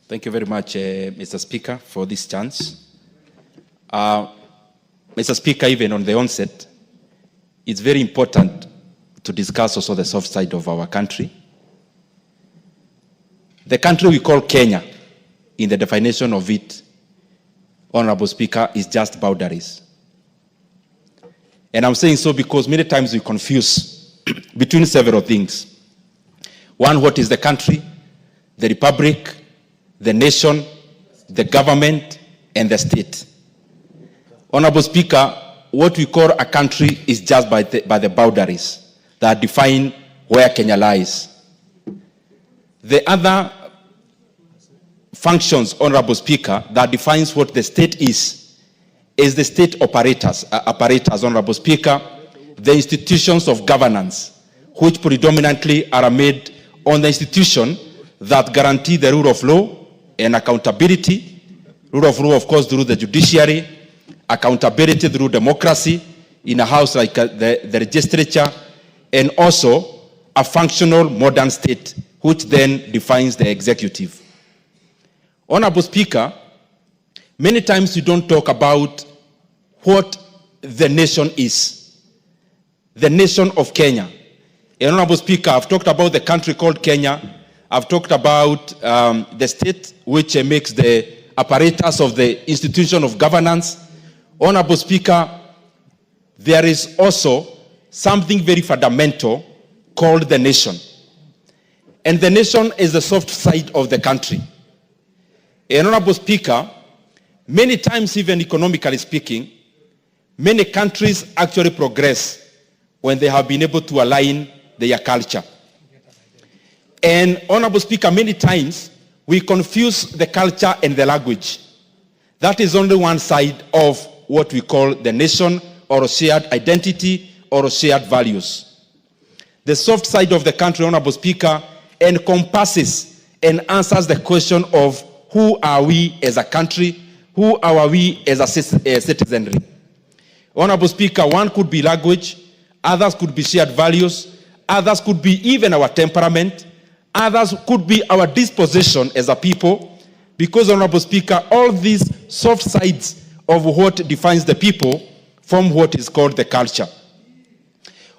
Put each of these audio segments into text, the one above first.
Thank you very much, Mr. Speaker, for this chance. Mr. Speaker, even on the onset, it's very important to discuss also the soft side of our country. The country we call Kenya, in the definition of it, Honorable Speaker, is just boundaries. And I'm saying so because many times we confuse between several things. One, what is the country, the republic, the nation, the government, and the state. Honorable Speaker, what we call a country is just by the boundaries that define where Kenya lies. The other functions, Honorable Speaker, that defines what the state is the state apparatus, Honorable Speaker, the institutions of governance, which predominantly are made on the institution that guarantee the rule of law and accountability, rule of law, of course, through the judiciary, accountability through democracy in a house like the legislature, and also a functional modern state, which then defines the executive. Honorable Speaker, many times we don't talk about what the nation is, the nation of Kenya. And Honorable Speaker, I've talked about the country called Kenya. I've talked about the state, which makes the apparatus of the institution of governance. Honorable Speaker, there is also something very fundamental called the nation. And the nation is the soft side of the country. And Honorable Speaker, many times, even economically speaking, many countries actually progress when they have been able to align their culture. And Honorable Speaker, many times we confuse the culture and the language. That is only one side of what we call the nation, or a shared identity, or a shared values. The soft side of the country, Honorable Speaker, encompasses and answers the question of who are we as a country, who are we as a citizenry. Honorable Speaker, one could be language, others could be shared values, others could be even our temperament, others could be our disposition as a people, because, Honorable Speaker, all these soft sides of what defines the people form what is called the culture.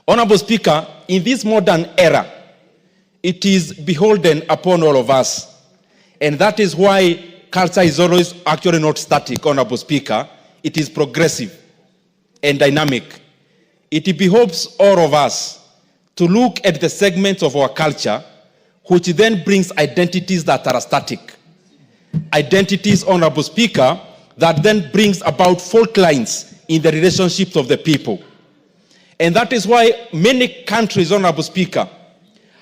Honorable Speaker, in this modern era, it is beholden upon all of us. And that is why culture is always actually not static, Honorable Speaker. It is progressive and dynamic. It behoves all of us to look at the segments of our culture which then brings identities that are static. Identities, Honorable Speaker, that then brings about fault lines in the relationships of the people. And that is why many countries, Honorable Speaker,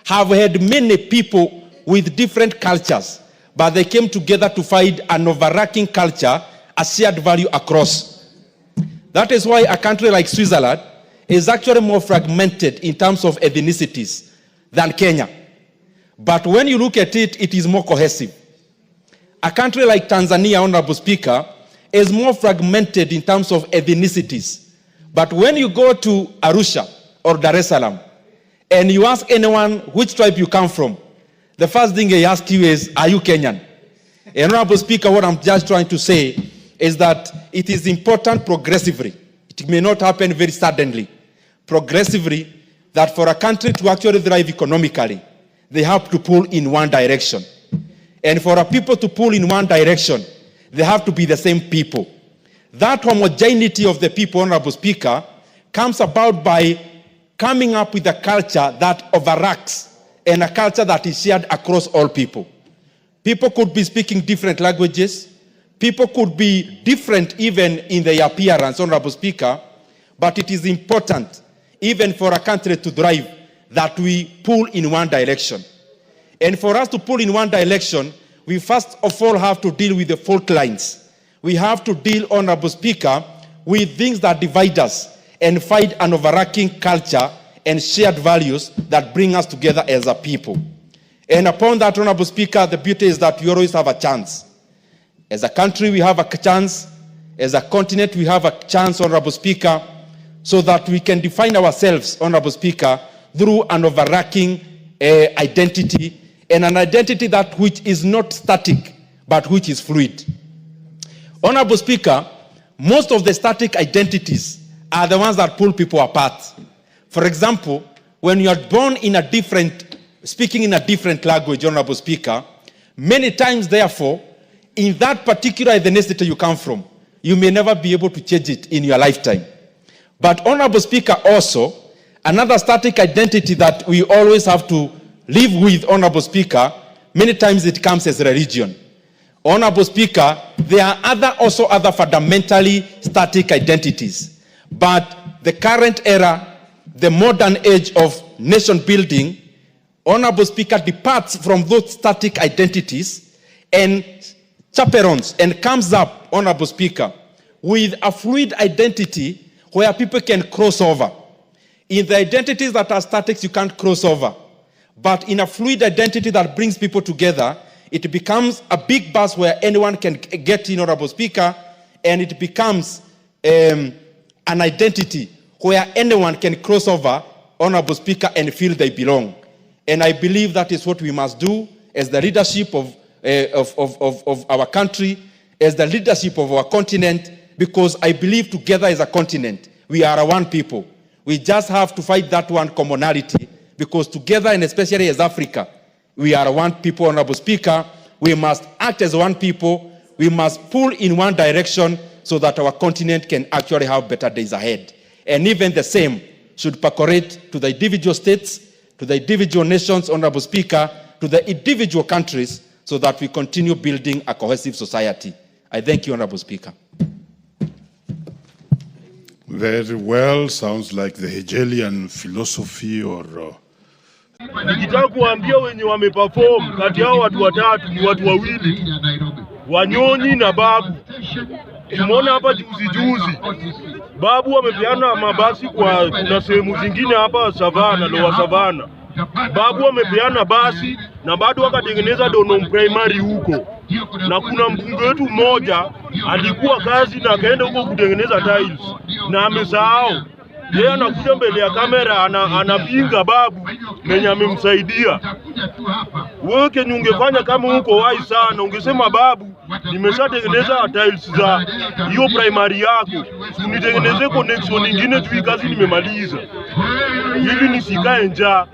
have had many people with different cultures, but they came together to find an overarching culture, a shared value across. That is why a country like Switzerland is actually more fragmented in terms of ethnicities than Kenya. But when you look at it, it is more cohesive. A country like Tanzania, Honorable Speaker, is more fragmented in terms of ethnicities. But when you go to Arusha or Dar es Salaam, and you ask anyone which tribe you come from, the first thing they ask you is, are you Kenyan? And Honorable Speaker, what I'm just trying to say is that it is important progressively. It may not happen very suddenly. Progressively, that for a country to actually thrive economically, they have to pull in one direction. And for a people to pull in one direction, they have to be the same people. That homogeneity of the people, Honorable Speaker, comes about by coming up with a culture that overacts and a culture that is shared across all people. People could be speaking different languages. People could be different even in their appearance, Honorable Speaker, but it is important, even for a country to thrive, that we pull in one direction. And for us to pull in one direction, we first of all have to deal with the fault lines. We have to deal, Honorable Speaker, with things that divide us and find an overarching culture and shared values that bring us together as a people. And upon that, Honorable Speaker, the beauty is that we always have a chance. As a country, we have a chance. As a continent, we have a chance, Honorable Speaker, so that we can define ourselves, Honorable Speaker, through an overarching identity, and an identity that which is not static but which is fluid. Honorable Speaker, most of the static identities are the ones that pull people apart. For example, when you are born in a different, speaking in a different language, Honorable Speaker, many times, therefore, in that particular ethnicity you come from, you may never be able to change it in your lifetime. But, Honorable Speaker, also, another static identity that we always have to live with, Honorable Speaker, many times it comes as religion. Honorable Speaker, there are also other fundamentally static identities. But the current era, the modern age of nation building, Honorable Speaker, departs from those static identities and chaperones and comes up, Honorable Speaker, with a fluid identity where people can cross over. In the identities that are static, you can't cross over. But in a fluid identity that brings people together, it becomes a big bus where anyone can get in, Honorable Speaker, and it becomes an identity where anyone can cross over, Honorable Speaker, and feel they belong. And I believe that is what we must do as the leadership of our country, as the leadership of our continent, because I believe together as a continent, we are one people. We just have to fight that one commonality, because together, and especially as Africa, we are one people, Honorable Speaker. We must act as one people. We must pull in one direction so that our continent can actually have better days ahead. And even the same should percolate to the individual states, to the individual nations, Honorable Speaker, to the individual countries, so that we continue building a cohesive society. I thank you, Honorable Speaker. Very well. Sounds like the Hegelian philosophy or... Nikitaka kuambia wenye wameperform kati yao watu watatu ni watu wawili, Wanyonyi na Babu. Tumeona hapa juzi Babu amepeana mabasi kwa kuna sehemu zingine hapa Savana, Lower Savana. Babu amepeana basi na bado akatengeneza Donom Primary huko. Na kuna mbunge wetu mmoja alikuwa kazi na akaenda huko kutengeneza tiles na amesahau. Yeye anakuja mbele ya kamera anapinga Babu mwenye amemsaidia. Wewe kenye ungefanya kama huko wai sana, ungesema Babu, nimeshatengeneza tiles za hiyo primary yako, unitengenezee connection nyingine juu kazi nimemaliza, ili nisikae njaa.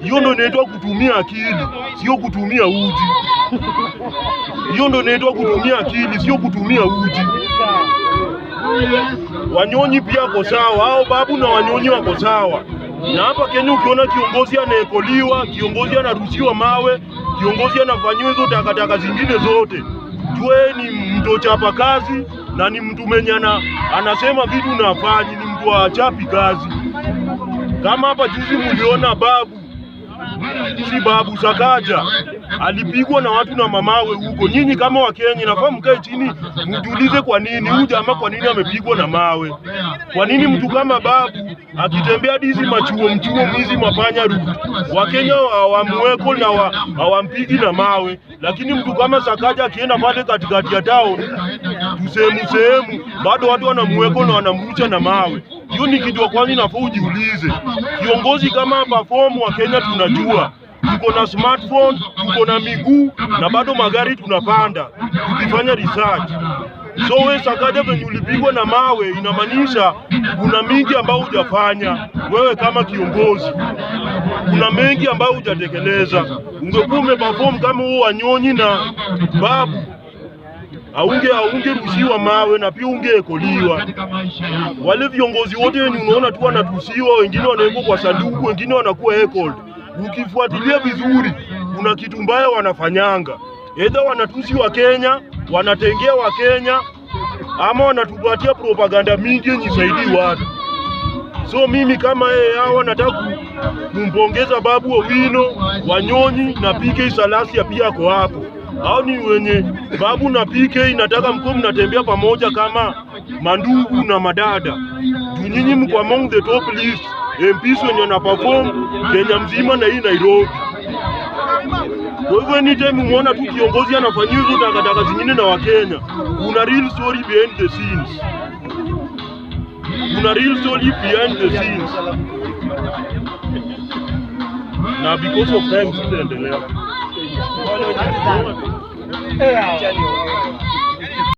Hiyo ndio inaitwa kutumia akili, sio kutumia uji. Hiyo ndio inaitwa kutumia akili, sio kutumia uji. Wanyonyi pia wako sawa, hao Babu na Wanyonyi wako sawa. Na hapa Kenya ukiona kiongozi anaekoliwa, kiongozi anarushiwa mawe, kiongozi anafanyiwa hizo takataka zingine zote, jue ni mtu chapa kazi na ni mtu mwenye anasema vitu na afanyi, ni mtu achapi kazi. Kama hapa juzi mliona Babu, si Babu Sakaja alipigwa na watu na mamawe huko. Nyinyi kama Wakenya nafaa mkae chini mjiulize kwa nini huyu jamaa, kwa nini amepigwa na mawe? Kwa nini mtu kama Babu akitembea dizi mchuo mwizi mapanya Ruto, Wakenya hawamueko na hawampigi na mawe, lakini mtu kama Sakaja akienda pale katikati ya town sehemu bado watu wanamueko na wanamrucha na mawe? Hiyo ni kitu kwani nafaa ujiulize. Kiongozi kama perform wa Kenya tunajua. Tuko na smartphone, tuko na miguu na bado magari tunapanda tukifanya research. So wewe Sakaja venye ulipigwa na mawe inamaanisha kuna mingi ambao hujafanya wewe kama kiongozi. Kuna mengi ambao hujatekeleza. Ungekuwa umeperform kama huo Wanyonyi na Babu, rushiwa mawe na pia ungeekoliwa. Wale viongozi wote wenye unaona tu wanatusiwa, wengine wanawekwa kwa sanduku, wengine wanakuwa heckled. Ukifuatilia vizuri kuna kitu mbaya wanafanyanga. Either wanatusi wa Kenya, wanatengea wa Kenya, ama wanatupatia propaganda mingi yenye isaidii watu. So mimi kama hao nataka kumpongeza Babu Owino, Wanyonyi na PK Salasia pia ako hapo. Hao ni wenye Babu na PK nataka mko mnatembea pamoja kama mandugu na madada. Nyinyi mko among the top list MPs wenye na perform Kenya mzima na hii Nairobi. Kwa hivyo anytime umeona tu kiongozi anafanyia hizo takataka zingine na Wakenya, kuna real story behind the scenes. Kuna real story behind the scenes. Na because of time sitaendelea.